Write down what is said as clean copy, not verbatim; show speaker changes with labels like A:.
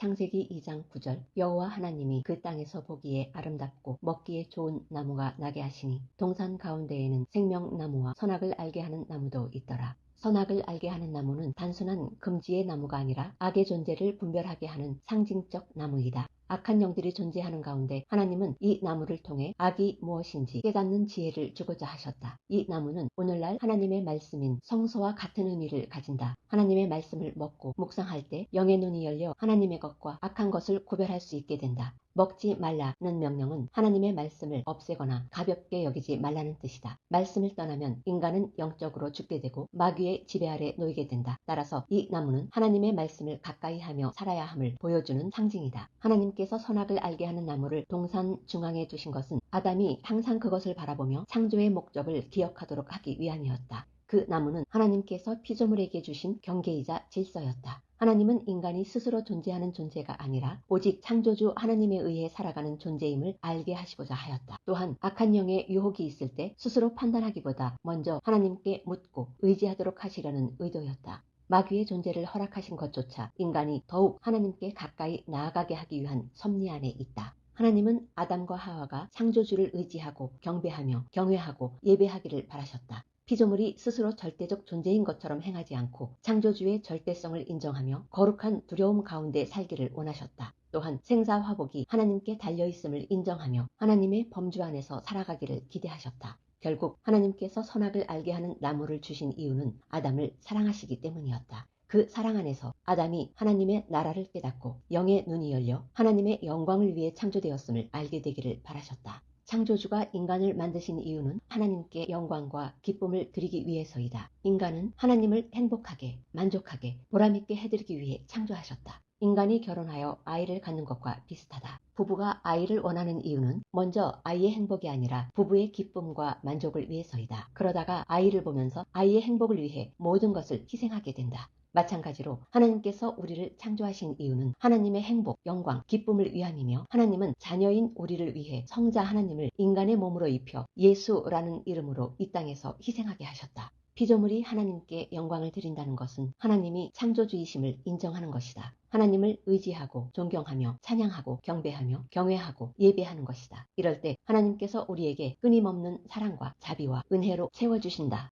A: 창세기 2장 9절 여호와 하나님이 그 땅에서 보기에 아름답고 먹기에 좋은 나무가 나게 하시니 동산 가운데에는 생명나무와 선악을 알게 하는 나무도 있더라. 선악을 알게 하는 나무는 단순한 금지의 나무가 아니라 악의 존재를 분별하게 하는 상징적 나무이다. 악한 영들이 존재하는 가운데 하나님은 이 나무를 통해 악이 무엇인지 깨닫는 지혜를 주고자 하셨다. 이 나무는 오늘날 하나님의 말씀인 성서와 같은 의미를 가진다. 하나님의 말씀을 먹고 묵상할 때 영의 눈이 열려 하나님의 것과 악한 것을 구별할 수 있게 된다. 먹지 말라는 명령은 하나님의 말씀을 없애거나 가볍게 여기지 말라는 뜻이다. 말씀을 떠나면 인간은 영적으로 죽게 되고 마귀의 지배 아래 놓이게 된다. 따라서 이 나무는 하나님의 말씀을 가까이 하며 살아야 함을 보여주는 상징이다. 하나님께서 선악을 알게 하는 나무를 동산 중앙에 두신 것은 아담이 항상 그것을 바라보며 창조의 목적을 기억하도록 하기 위함이었다. 그 나무는 하나님께서 피조물에게 주신 경계이자 질서였다. 하나님은 인간이 스스로 존재하는 존재가 아니라 오직 창조주 하나님에 의해 살아가는 존재임을 알게 하시고자 하였다. 또한 악한 영의 유혹이 있을 때 스스로 판단하기보다 먼저 하나님께 묻고 의지하도록 하시려는 의도였다. 마귀의 존재를 허락하신 것조차 인간이 더욱 하나님께 가까이 나아가게 하기 위한 섭리 안에 있다. 하나님은 아담과 하와가 창조주를 의지하고 경배하며 경외하고 예배하기를 바라셨다. 피조물이 스스로 절대적 존재인 것처럼 행하지 않고 창조주의 절대성을 인정하며 거룩한 두려움 가운데 살기를 원하셨다. 또한 생사화복이 하나님께 달려있음을 인정하며 하나님의 범주 안에서 살아가기를 기대하셨다. 결국 하나님께서 선악을 알게 하는 나무를 주신 이유는 아담을 사랑하시기 때문이었다. 그 사랑 안에서 아담이 하나님의 나라를 깨닫고 영의 눈이 열려 하나님의 영광을 위해 창조되었음을 알게 되기를 바라셨다. 창조주가 인간을 만드신 이유는 하나님께 영광과 기쁨을 드리기 위해서이다. 인간은 하나님을 행복하게, 만족하게, 보람있게 해드리기 위해 창조하셨다. 인간이 결혼하여 아이를 갖는 것과 비슷하다. 부부가 아이를 원하는 이유는 먼저 아이의 행복이 아니라 부부의 기쁨과 만족을 위해서이다. 그러다가 아이를 보면서 아이의 행복을 위해 모든 것을 희생하게 된다. 마찬가지로 하나님께서 우리를 창조하신 이유는 하나님의 행복, 영광, 기쁨을 위함이며 하나님은 자녀인 우리를 위해 성자 하나님을 인간의 몸으로 입혀 예수라는 이름으로 이 땅에서 희생하게 하셨다. 피조물이 하나님께 영광을 드린다는 것은 하나님이 창조주이심을 인정하는 것이다. 하나님을 의지하고 존경하며 찬양하고 경배하며 경외하고 예배하는 것이다. 이럴 때 하나님께서 우리에게 끊임없는 사랑과 자비와 은혜로 채워주신다.